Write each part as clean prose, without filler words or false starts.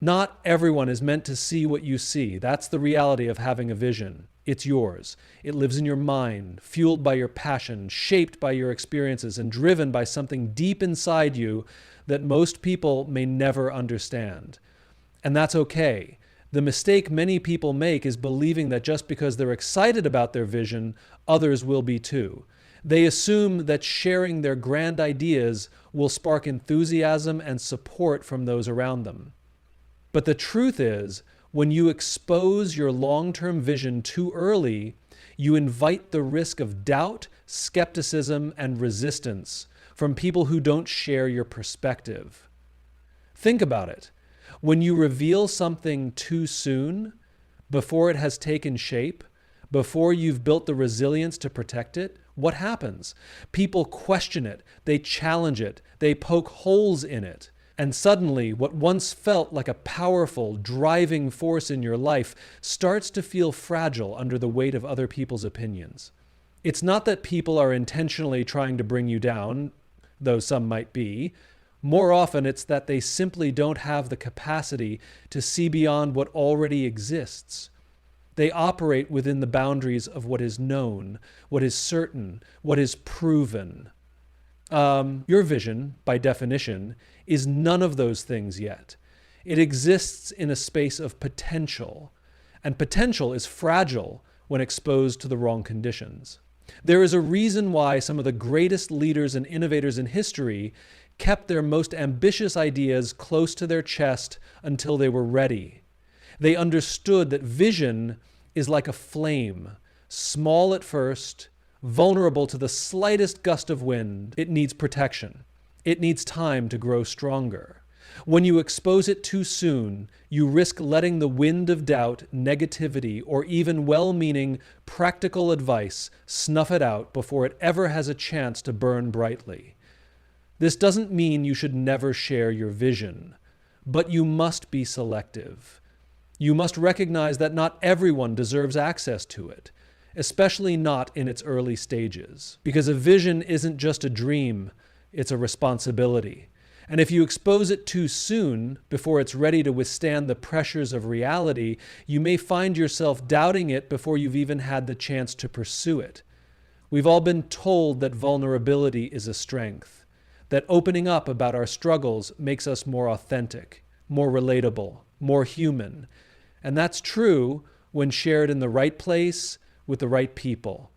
Not everyone is meant to see what you see. That's the reality of having a vision. It's yours. It lives in your mind, fueled by your passion, shaped by your experiences, and driven by something deep inside you that most people may never understand. And that's okay. The mistake many people make is believing that just because they're excited about their vision, others will be too. They assume that sharing their grand ideas will spark enthusiasm and support from those around them. But the truth is, when you expose your long-term vision too early, you invite the risk of doubt, skepticism, and resistance from people who don't share your perspective. Think about it. When you reveal something too soon, before it has taken shape, before you've built the resilience to protect it, what happens? People question it, they challenge it, they poke holes in it. And suddenly, what once felt like a powerful, driving force in your life starts to feel fragile under the weight of other people's opinions. It's not that people are intentionally trying to bring you down, though some might be. More often, it's that they simply don't have the capacity to see beyond what already exists. They operate within the boundaries of what is known, what is certain, what is proven. Your vision, by definition, is none of those things yet. It exists in a space of potential, and potential is fragile when exposed to the wrong conditions. There is a reason why some of the greatest leaders and innovators in history kept their most ambitious ideas close to their chest until they were ready. They understood that vision is like a flame, small at first, vulnerable to the slightest gust of wind. It needs protection. It needs time to grow stronger. When you expose it too soon, you risk letting the wind of doubt, negativity, or even well-meaning practical advice snuff it out before it ever has a chance to burn brightly. This doesn't mean you should never share your vision, but you must be selective. You must recognize that not everyone deserves access to it, especially not in its early stages, because a vision isn't just a dream, it's a responsibility. And if you expose it too soon, before it's ready to withstand the pressures of reality, you may find yourself doubting it before you've even had the chance to pursue it. We've all been told that vulnerability is a strength, that opening up about our struggles makes us more authentic, more relatable, more human. And that's true when shared in the right place with the right people.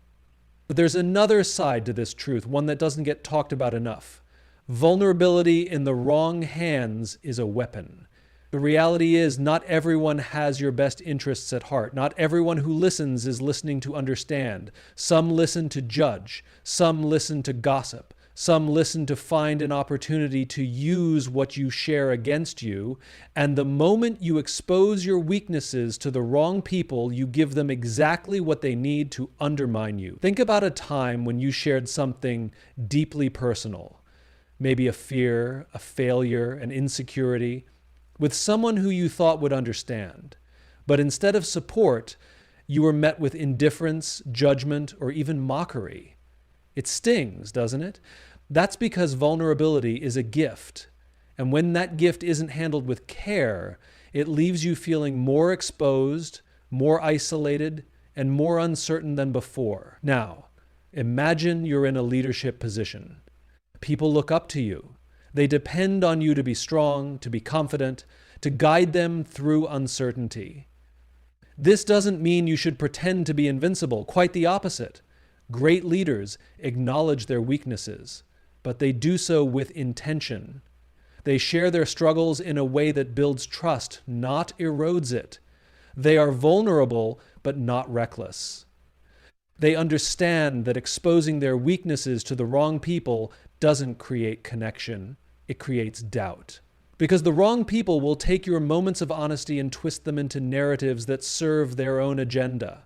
But there's another side to this truth, one that doesn't get talked about enough. Vulnerability in the wrong hands is a weapon. The reality is, not everyone has your best interests at heart. Not everyone who listens is listening to understand. Some listen to judge. Some listen to gossip. Some listen to find an opportunity to use what you share against you. And the moment you expose your weaknesses to the wrong people, you give them exactly what they need to undermine you. Think about a time when you shared something deeply personal, maybe a fear, a failure, an insecurity, with someone who you thought would understand. But instead of support, you were met with indifference, judgment, or even mockery. It stings, doesn't it? That's because vulnerability is a gift. And when that gift isn't handled with care, it leaves you feeling more exposed, more isolated, and more uncertain than before. Now, imagine you're in a leadership position. People look up to you. They depend on you to be strong, to be confident, to guide them through uncertainty. This doesn't mean you should pretend to be invincible. Quite the opposite. Great leaders acknowledge their weaknesses, but they do so with intention. They share their struggles in a way that builds trust, not erodes it. They are vulnerable, but not reckless. They understand that exposing their weaknesses to the wrong people doesn't create connection. It creates doubt. Because the wrong people will take your moments of honesty and twist them into narratives that serve their own agenda.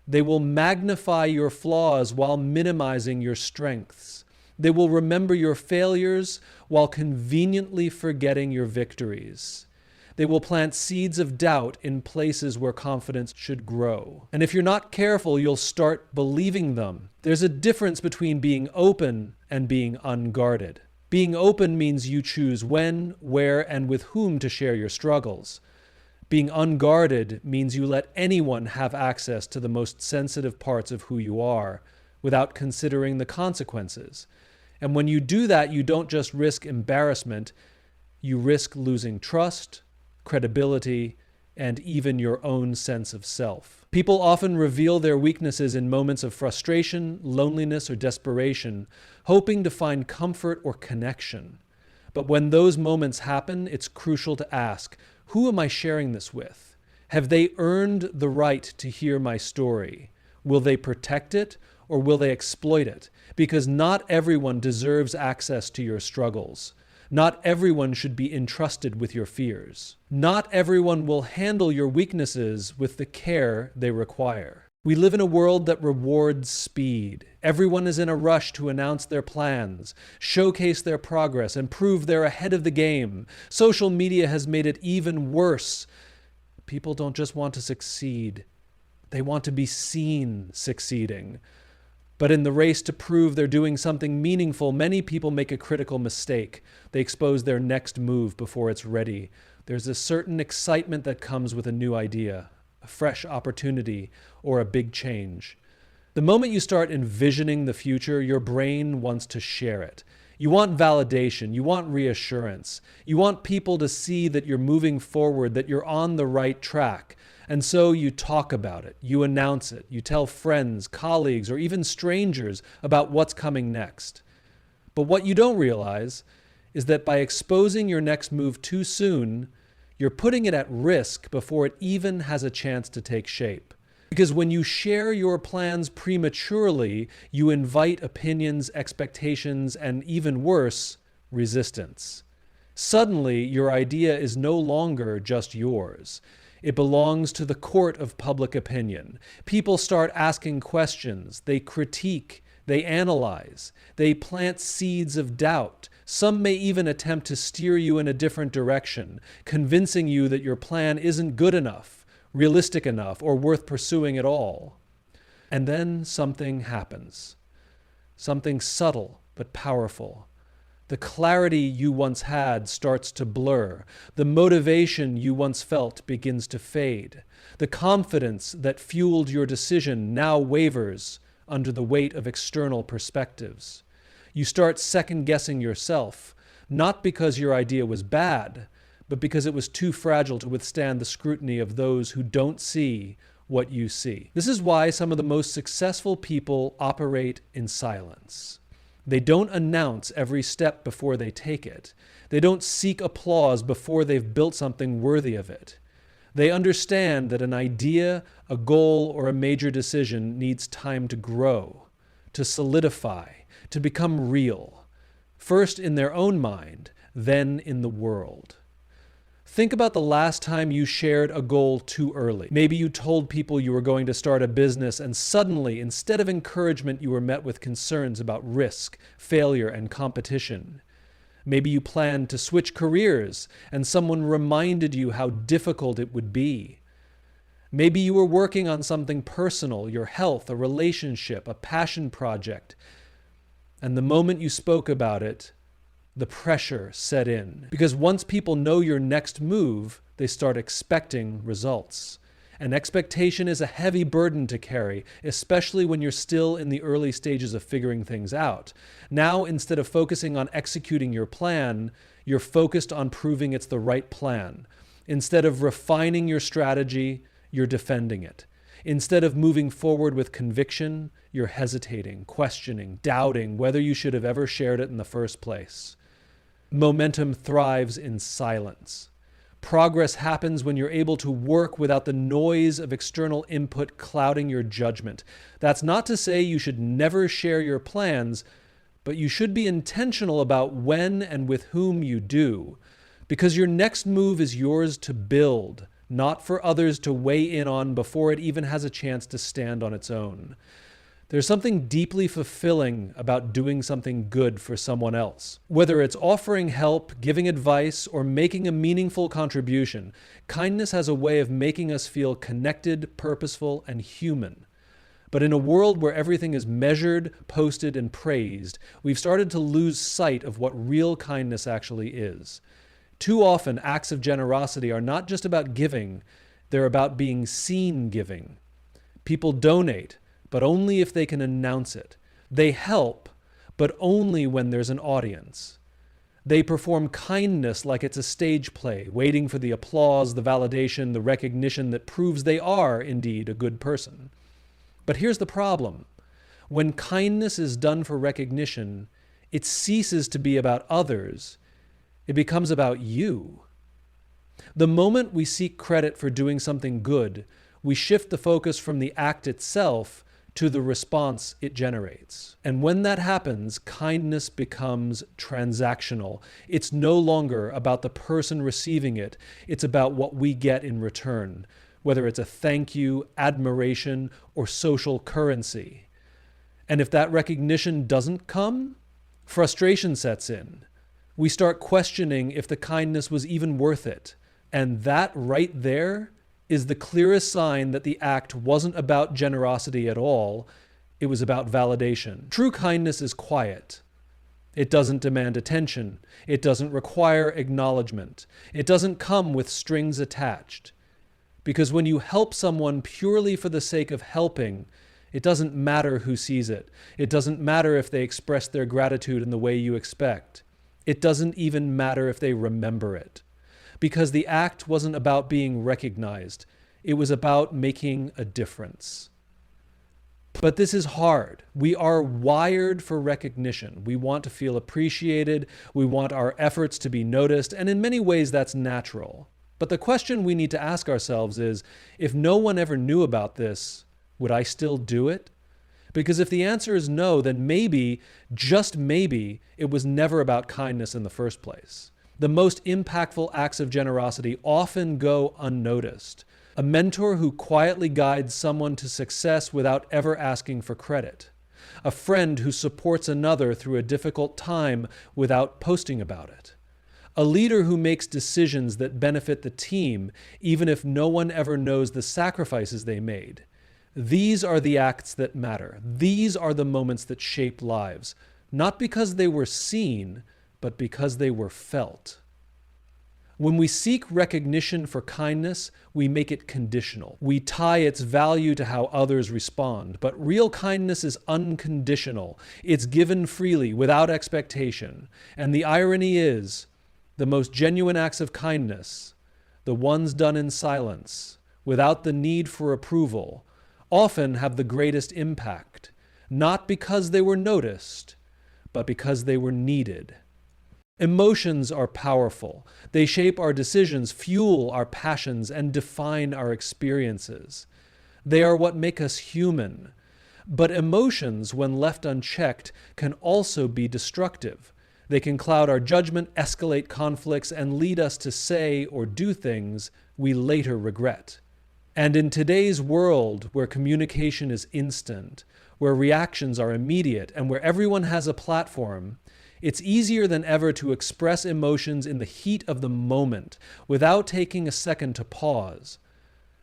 They will magnify your flaws while minimizing your strengths. They will remember your failures while conveniently forgetting your victories. They will plant seeds of doubt in places where confidence should grow. And if you're not careful, you'll start believing them. There's a difference between being open and being unguarded. Being open means you choose when, where, and with whom to share your struggles. Being unguarded means you let anyone have access to the most sensitive parts of who you are without considering the consequences. And when you do that, you don't just risk embarrassment, you risk losing trust, credibility, and even your own sense of self. People often reveal their weaknesses in moments of frustration, loneliness, or desperation, hoping to find comfort or connection. But when those moments happen, it's crucial to ask, who am I sharing this with? Have they earned the right to hear my story? Will they protect it, or will they exploit it? Because not everyone deserves access to your struggles. Not everyone should be entrusted with your fears. Not everyone will handle your weaknesses with the care they require. We live in a world that rewards speed. Everyone is in a rush to announce their plans, showcase their progress, and prove they're ahead of the game. Social media has made it even worse. People don't just want to succeed. They want to be seen succeeding. But in the race to prove they're doing something meaningful, many people make a critical mistake. They expose their next move before it's ready. There's a certain excitement that comes with a new idea, a fresh opportunity, or a big change. The moment you start envisioning the future, your brain wants to share it. You want validation. You want reassurance. You want people to see that you're moving forward, that you're on the right track. And so you talk about it, you announce it, you tell friends, colleagues, or even strangers about what's coming next. But what you don't realize is that by exposing your next move too soon, you're putting it at risk before it even has a chance to take shape. Because when you share your plans prematurely, you invite opinions, expectations, and even worse, resistance. Suddenly, your idea is no longer just yours. It belongs to the court of public opinion. People start asking questions. They critique. They analyze. They plant seeds of doubt. Some may even attempt to steer you in a different direction, convincing you that your plan isn't good enough, realistic enough, or worth pursuing at all. And then something happens. Something subtle but powerful. The clarity you once had starts to blur. The motivation you once felt begins to fade. The confidence that fueled your decision now wavers under the weight of external perspectives. You start second-guessing yourself, not because your idea was bad, but because it was too fragile to withstand the scrutiny of those who don't see what you see. This is why some of the most successful people operate in silence. They don't announce every step before they take it. They don't seek applause before they've built something worthy of it. They understand that an idea, a goal, or a major decision needs time to grow, to solidify, to become real. First in their own mind, then in the world. Think about the last time you shared a goal too early. Maybe you told people you were going to start a business, and suddenly, instead of encouragement, you were met with concerns about risk, failure, and competition. Maybe you planned to switch careers, and someone reminded you how difficult it would be. Maybe you were working on something personal, your health, a relationship, a passion project, and the moment you spoke about it, the pressure set in. Because once people know your next move, they start expecting results. And expectation is a heavy burden to carry, especially when you're still in the early stages of figuring things out. Now, instead of focusing on executing your plan, you're focused on proving it's the right plan. Instead of refining your strategy, you're defending it. Instead of moving forward with conviction, you're hesitating, questioning, doubting whether you should have ever shared it in the first place. Momentum thrives in silence. Progress happens when you're able to work without the noise of external input clouding your judgment. That's not to say you should never share your plans, but you should be intentional about when and with whom you do, because your next move is yours to build, not for others to weigh in on before it even has a chance to stand on its own. There's something deeply fulfilling about doing something good for someone else. Whether it's offering help, giving advice, or making a meaningful contribution, kindness has a way of making us feel connected, purposeful, and human. But in a world where everything is measured, posted, and praised, we've started to lose sight of what real kindness actually is. Too often, acts of generosity are not just about giving, they're about being seen giving. People donate, but only if they can announce it. They help, but only when there's an audience. They perform kindness like it's a stage play, waiting for the applause, the validation, the recognition that proves they are indeed a good person. But here's the problem. When kindness is done for recognition, it ceases to be about others. It becomes about you. The moment we seek credit for doing something good, we shift the focus from the act itself to the response it generates. And when that happens, kindness becomes transactional. It's no longer about the person receiving it. It's about what we get in return, whether it's a thank you, admiration, or social currency. And if that recognition doesn't come, frustration sets in. We start questioning if the kindness was even worth it. And that right there is the clearest sign that the act wasn't about generosity at all. It was about validation. True kindness is quiet. It doesn't demand attention. It doesn't require acknowledgement. It doesn't come with strings attached. Because when you help someone purely for the sake of helping, it doesn't matter who sees it. It doesn't matter if they express their gratitude in the way you expect. It doesn't even matter if they remember it. Because the act wasn't about being recognized. It was about making a difference. But this is hard. We are wired for recognition. We want to feel appreciated. We want our efforts to be noticed. And in many ways, that's natural. But the question we need to ask ourselves is, if no one ever knew about this, would I still do it? Because if the answer is no, then maybe, just maybe, it was never about kindness in the first place. The most impactful acts of generosity often go unnoticed. A mentor who quietly guides someone to success without ever asking for credit. A friend who supports another through a difficult time without posting about it. A leader who makes decisions that benefit the team, even if no one ever knows the sacrifices they made. These are the acts that matter. These are the moments that shape lives, not because they were seen, but because they were felt. When we seek recognition for kindness, we make it conditional. We tie its value to how others respond. But real kindness is unconditional. It's given freely, without expectation. And the irony is, the most genuine acts of kindness, the ones done in silence, without the need for approval, often have the greatest impact, not because they were noticed, but because they were needed. Emotions are powerful. They shape our decisions, fuel our passions, and define our experiences. They are what make us human. But emotions, when left unchecked, can also be destructive. They can cloud our judgment, escalate conflicts, and lead us to say or do things we later regret. And in today's world, where communication is instant, where reactions are immediate, and where everyone has a platform, it's easier than ever to express emotions in the heat of the moment without taking a second to pause.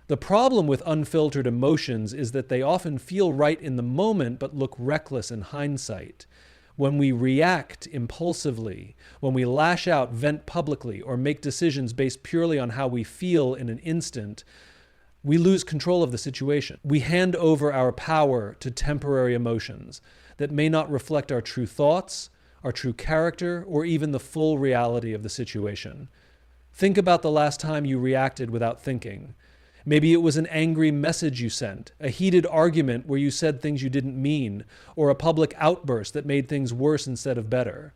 The problem with unfiltered emotions is that they often feel right in the moment but look reckless in hindsight. When we react impulsively, when we lash out, vent publicly, or make decisions based purely on how we feel in an instant, we lose control of the situation. We hand over our power to temporary emotions that may not reflect our true thoughts, our true character, or even the full reality of the situation. Think about the last time you reacted without thinking. Maybe it was an angry message you sent, a heated argument where you said things you didn't mean, or a public outburst that made things worse instead of better.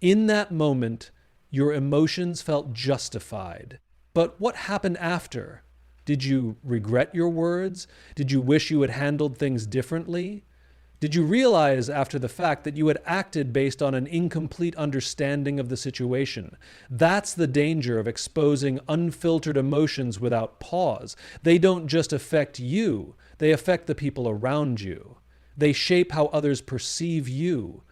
In that moment, your emotions felt justified. But what happened after? Did you regret your words? Did you wish you had handled things differently? Did you realize after the fact that you had acted based on an incomplete understanding of the situation? That's the danger of exposing unfiltered emotions without pause. They don't just affect you, they affect the people around you. They shape how others perceive you.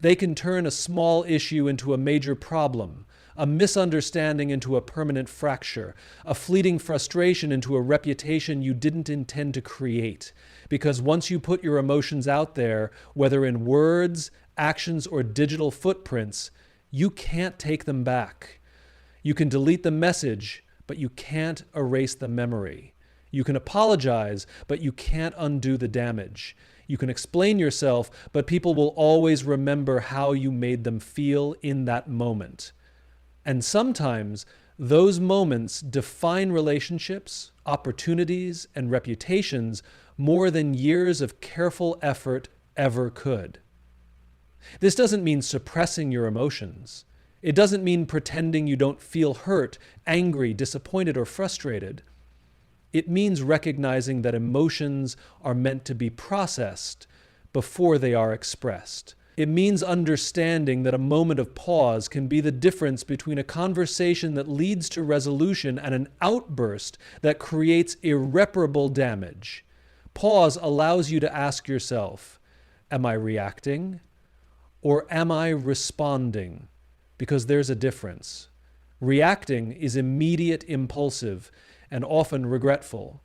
They can turn a small issue into a major problem, a misunderstanding into a permanent fracture, a fleeting frustration into a reputation you didn't intend to create. Because once you put your emotions out there, whether in words, actions, or digital footprints, you can't take them back. You can delete the message, but you can't erase the memory. You can apologize, but you can't undo the damage. You can explain yourself, but people will always remember how you made them feel in that moment. And sometimes those moments define relationships, opportunities, and reputations more than years of careful effort ever could. This doesn't mean suppressing your emotions. It doesn't mean pretending you don't feel hurt, angry, disappointed, or frustrated. It means recognizing that emotions are meant to be processed before they are expressed. It means understanding that a moment of pause can be the difference between a conversation that leads to resolution and an outburst that creates irreparable damage. Pause allows you to ask yourself, am I reacting or am I responding? Because there's a difference. Reacting is immediate, impulsive, and often regretful.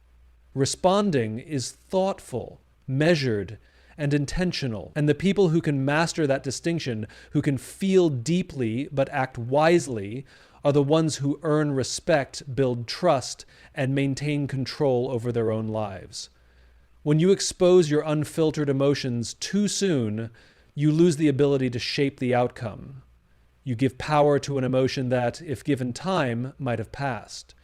Responding is thoughtful, measured, and intentional. And the people who can master that distinction, who can feel deeply but act wisely, are the ones who earn respect, build trust, and maintain control over their own lives. When you expose your unfiltered emotions too soon, you lose the ability to shape the outcome. You give power to an emotion that, if given time, might have passed.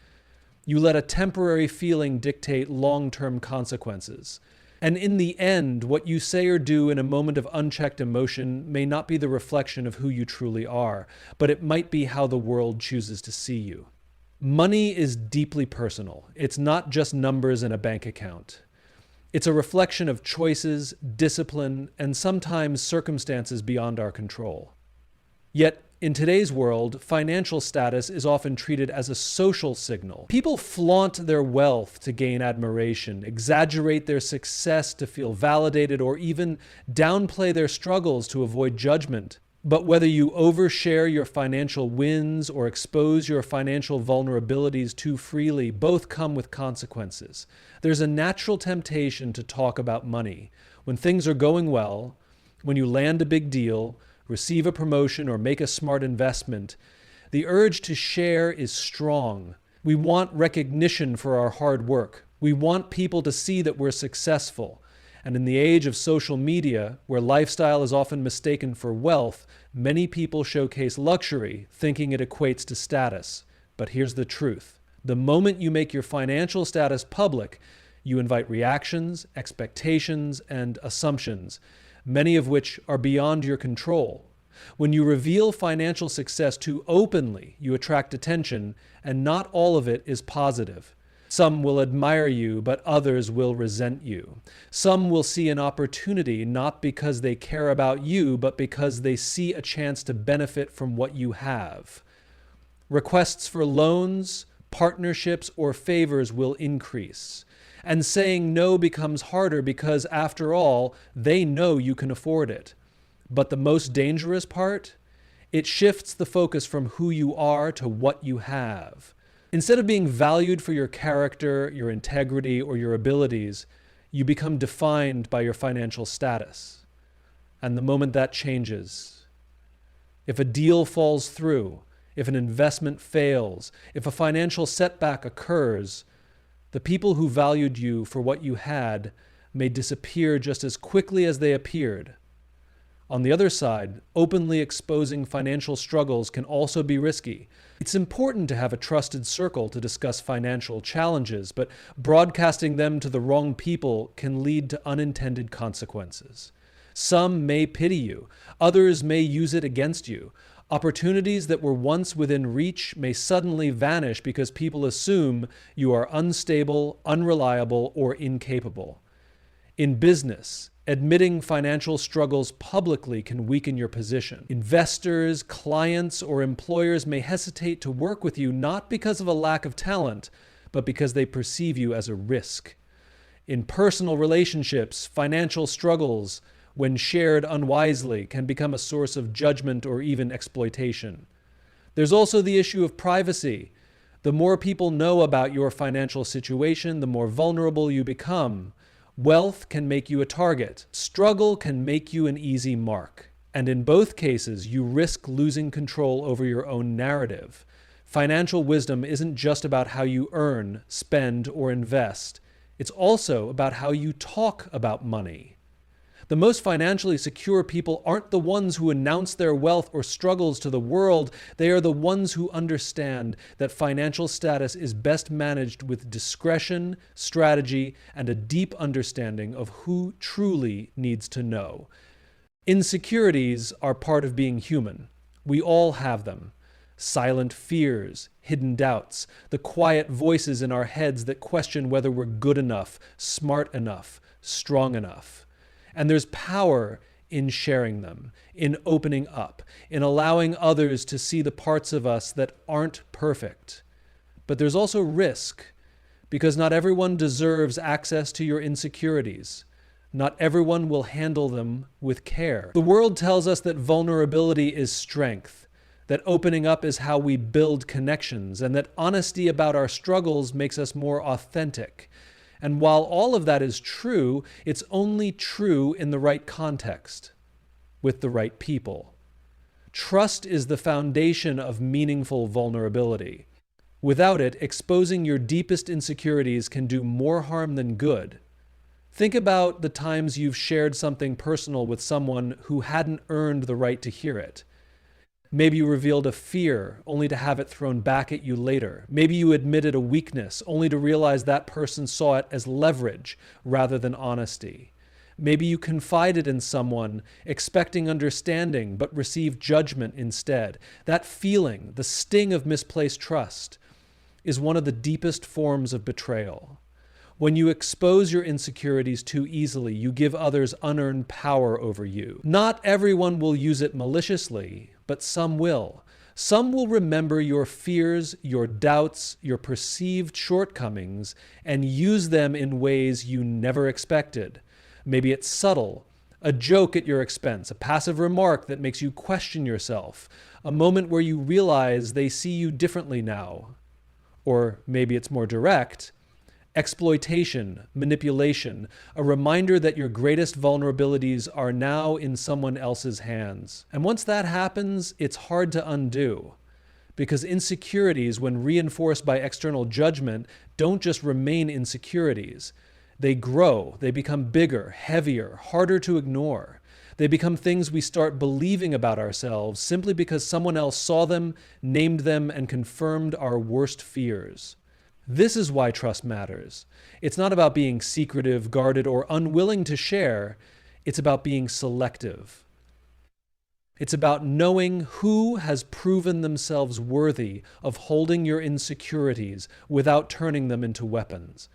You let a temporary feeling dictate long-term consequences. And in the end, what you say or do in a moment of unchecked emotion may not be the reflection of who you truly are, but it might be how the world chooses to see you. Money is deeply personal. It's not just numbers in a bank account. It's a reflection of choices, discipline, and sometimes circumstances beyond our control. Yet, in today's world, financial status is often treated as a social signal. People flaunt their wealth to gain admiration, exaggerate their success to feel validated, or even downplay their struggles to avoid judgment. But whether you overshare your financial wins or expose your financial vulnerabilities too freely, both come with consequences. There's a natural temptation to talk about money. When things are going well, when you land a big deal, receive a promotion, or make a smart investment, the urge to share is strong. We want recognition for our hard work. We want people to see that we're successful. And in the age of social media, where lifestyle is often mistaken for wealth, many people showcase luxury, thinking it equates to status. But here's the truth. The moment you make your financial status public, you invite reactions, expectations, and assumptions, many of which are beyond your control. When you reveal financial success too openly, you attract attention, and not all of it is positive. Some will admire you, but others will resent you. Some will see an opportunity not because they care about you, but because they see a chance to benefit from what you have. Requests for loans, partnerships, or favors will increase. And saying no becomes harder because, after all, they know you can afford it. But the most dangerous part? It shifts the focus from who you are to what you have. Instead of being valued for your character, your integrity, or your abilities, you become defined by your financial status. And the moment that changes, if a deal falls through, if an investment fails, if a financial setback occurs, the people who valued you for what you had may disappear just as quickly as they appeared. On the other side, openly exposing financial struggles can also be risky. It's important to have a trusted circle to discuss financial challenges, but broadcasting them to the wrong people can lead to unintended consequences. Some may pity you. Others may use it against you. Opportunities that were once within reach may suddenly vanish because people assume you are unstable, unreliable, or incapable. In business, admitting financial struggles publicly can weaken your position. Investors, clients, or employers may hesitate to work with you not because of a lack of talent, but because they perceive you as a risk. In personal relationships, financial struggles, when shared unwisely, can become a source of judgment or even exploitation. There's also the issue of privacy. The more people know about your financial situation, the more vulnerable you become. Wealth can make you a target. Struggle can make you an easy mark. And in both cases, you risk losing control over your own narrative. Financial wisdom isn't just about how you earn, spend, or invest. It's also about how you talk about money. The most financially secure people aren't the ones who announce their wealth or struggles to the world. They are the ones who understand that financial status is best managed with discretion, strategy, and a deep understanding of who truly needs to know. Insecurities are part of being human. We all have them. Silent fears, hidden doubts, the quiet voices in our heads that question whether we're good enough, smart enough, strong enough. And there's power in sharing them, in opening up, in allowing others to see the parts of us that aren't perfect. But there's also risk, because not everyone deserves access to your insecurities. Not everyone will handle them with care. The world tells us that vulnerability is strength, that opening up is how we build connections, and that honesty about our struggles makes us more authentic. And while all of that is true, it's only true in the right context, with the right people. Trust is the foundation of meaningful vulnerability. Without it, exposing your deepest insecurities can do more harm than good. Think about the times you've shared something personal with someone who hadn't earned the right to hear it. Maybe you revealed a fear only to have it thrown back at you later. Maybe you admitted a weakness only to realize that person saw it as leverage rather than honesty. Maybe you confided in someone expecting understanding but received judgment instead. That feeling, the sting of misplaced trust, is one of the deepest forms of betrayal. When you expose your insecurities too easily, you give others unearned power over you. Not everyone will use it maliciously, but some will. Some will remember your fears, your doubts, your perceived shortcomings, and use them in ways you never expected. Maybe it's subtle, a joke at your expense, a passive remark that makes you question yourself, a moment where you realize they see you differently now. Or maybe it's more direct, exploitation, manipulation, a reminder that your greatest vulnerabilities are now in someone else's hands. And once that happens, it's hard to undo. Because insecurities, when reinforced by external judgment, don't just remain insecurities. They grow, they become bigger, heavier, harder to ignore. They become things we start believing about ourselves simply because someone else saw them, named them, and confirmed our worst fears. This is why trust matters. It's not about being secretive, guarded, or unwilling to share. It's about being selective. It's about knowing who has proven themselves worthy of holding your insecurities without turning them into weapons.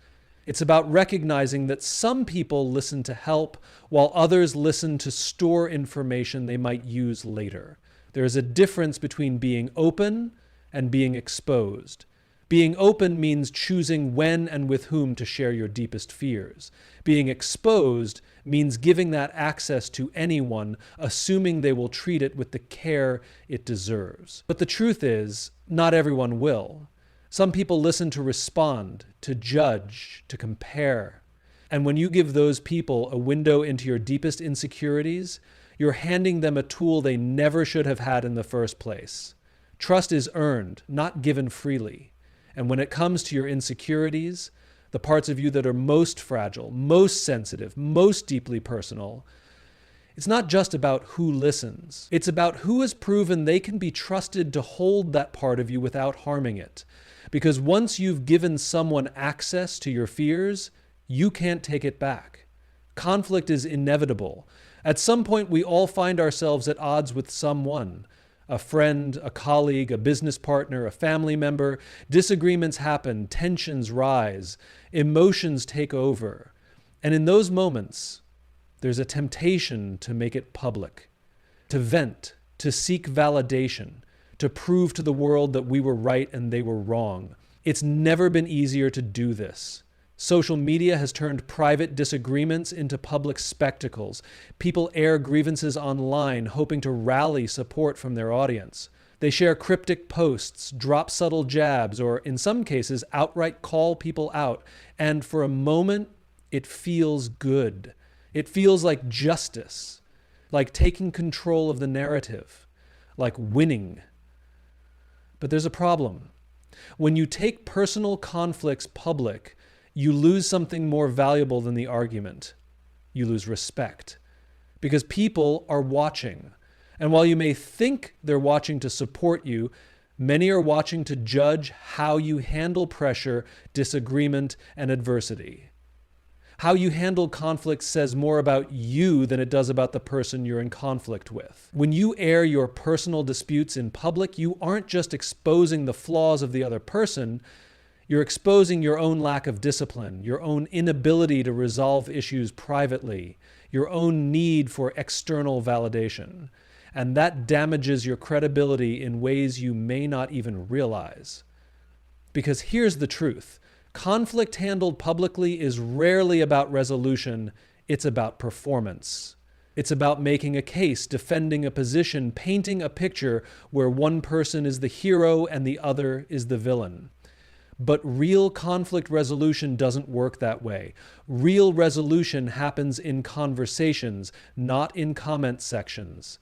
It's about recognizing that some people listen to help while others listen to store information they might use later. There is a difference between being open and being exposed. Being open means choosing when and with whom to share your deepest fears. Being exposed means giving that access to anyone, assuming they will treat it with the care it deserves. But the truth is, not everyone will. Some people listen to respond, to judge, to compare. And when you give those people a window into your deepest insecurities, you're handing them a tool they never should have had in the first place. Trust is earned, not given freely. And when it comes to your insecurities, the parts of you that are most fragile, most sensitive, most deeply personal, it's not just about who listens. It's about who has proven they can be trusted to hold that part of you without harming it. Because once you've given someone access to your fears, you can't take it back. Conflict is inevitable. At some point, we all find ourselves at odds with someone. A friend, a colleague, a business partner, a family member. Disagreements happen, tensions rise, emotions take over. And in those moments, there's a temptation to make it public, to vent, to seek validation, to prove to the world that we were right and they were wrong. It's never been easier to do this. Social media has turned private disagreements into public spectacles. People air grievances online, hoping to rally support from their audience. They share cryptic posts, drop subtle jabs, or in some cases, outright call people out. And for a moment, it feels good. It feels like justice, like taking control of the narrative, like winning. But there's a problem. When you take personal conflicts public, you lose something more valuable than the argument. You lose respect. Because people are watching. And while you may think they're watching to support you, many are watching to judge how you handle pressure, disagreement, and adversity. How you handle conflict says more about you than it does about the person you're in conflict with. When you air your personal disputes in public, you aren't just exposing the flaws of the other person, you're exposing your own lack of discipline, your own inability to resolve issues privately, your own need for external validation. And that damages your credibility in ways you may not even realize. Because here's the truth. Conflict handled publicly is rarely about resolution, it's about performance. It's about making a case, defending a position, painting a picture where one person is the hero and the other is the villain. But real conflict resolution doesn't work that way. Real resolution happens in conversations, not in comment sections.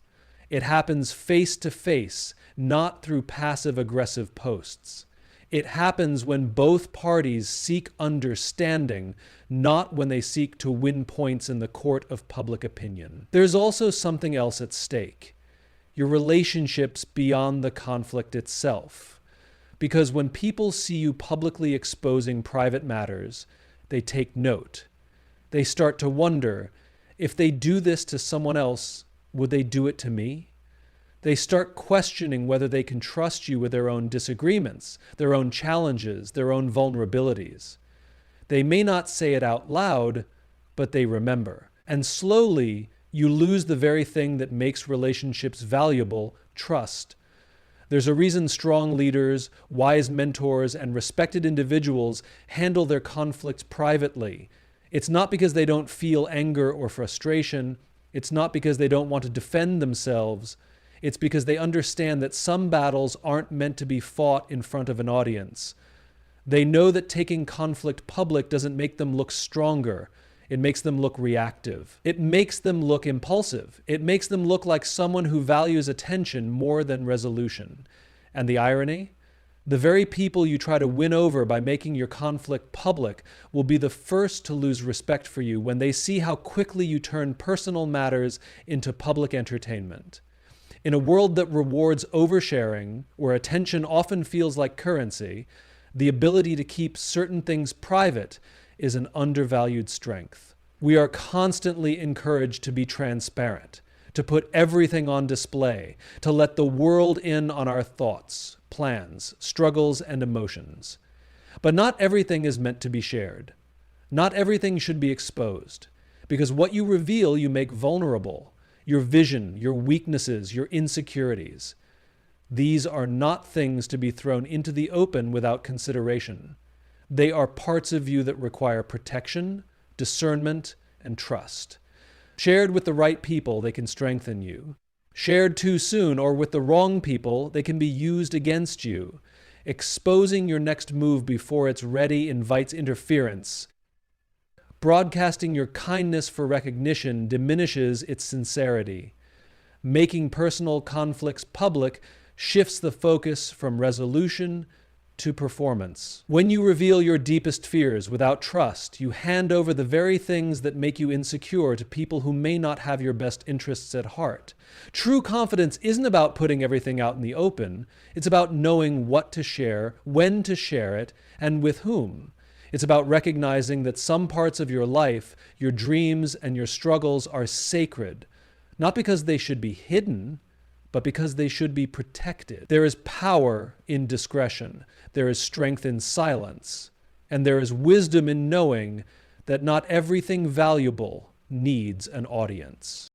It happens face to face, not through passive-aggressive posts. It happens when both parties seek understanding, not when they seek to win points in the court of public opinion. There's also something else at stake: your relationships beyond the conflict itself. Because when people see you publicly exposing private matters, they take note. They start to wonder, if they do this to someone else, would they do it to me? They start questioning whether they can trust you with their own disagreements, their own challenges, their own vulnerabilities. They may not say it out loud, but they remember. And slowly, you lose the very thing that makes relationships valuable: trust. There's a reason strong leaders, wise mentors, and respected individuals handle their conflicts privately. It's not because they don't feel anger or frustration. It's not because they don't want to defend themselves. It's because they understand that some battles aren't meant to be fought in front of an audience. They know that taking conflict public doesn't make them look stronger. It makes them look reactive. It makes them look impulsive. It makes them look like someone who values attention more than resolution. And the irony? The very people you try to win over by making your conflict public will be the first to lose respect for you when they see how quickly you turn personal matters into public entertainment. In a world that rewards oversharing, where attention often feels like currency, the ability to keep certain things private is an undervalued strength. We are constantly encouraged to be transparent, to put everything on display, to let the world in on our thoughts, plans, struggles, and emotions. But not everything is meant to be shared. Not everything should be exposed, because what you reveal you make vulnerable. Your vision, your weaknesses, your insecurities. These are not things to be thrown into the open without consideration. They are parts of you that require protection, discernment, and trust. Shared with the right people, they can strengthen you. Shared too soon or with the wrong people, they can be used against you. Exposing your next move before it's ready invites interference. Broadcasting your kindness for recognition diminishes its sincerity. Making personal conflicts public shifts the focus from resolution to performance. When you reveal your deepest fears without trust, you hand over the very things that make you insecure to people who may not have your best interests at heart. True confidence isn't about putting everything out in the open. It's about knowing what to share, when to share it, and with whom. It's about recognizing that some parts of your life, your dreams, and your struggles are sacred, not because they should be hidden, but because they should be protected. There is power in discretion. There is strength in silence. And there is wisdom in knowing that not everything valuable needs an audience.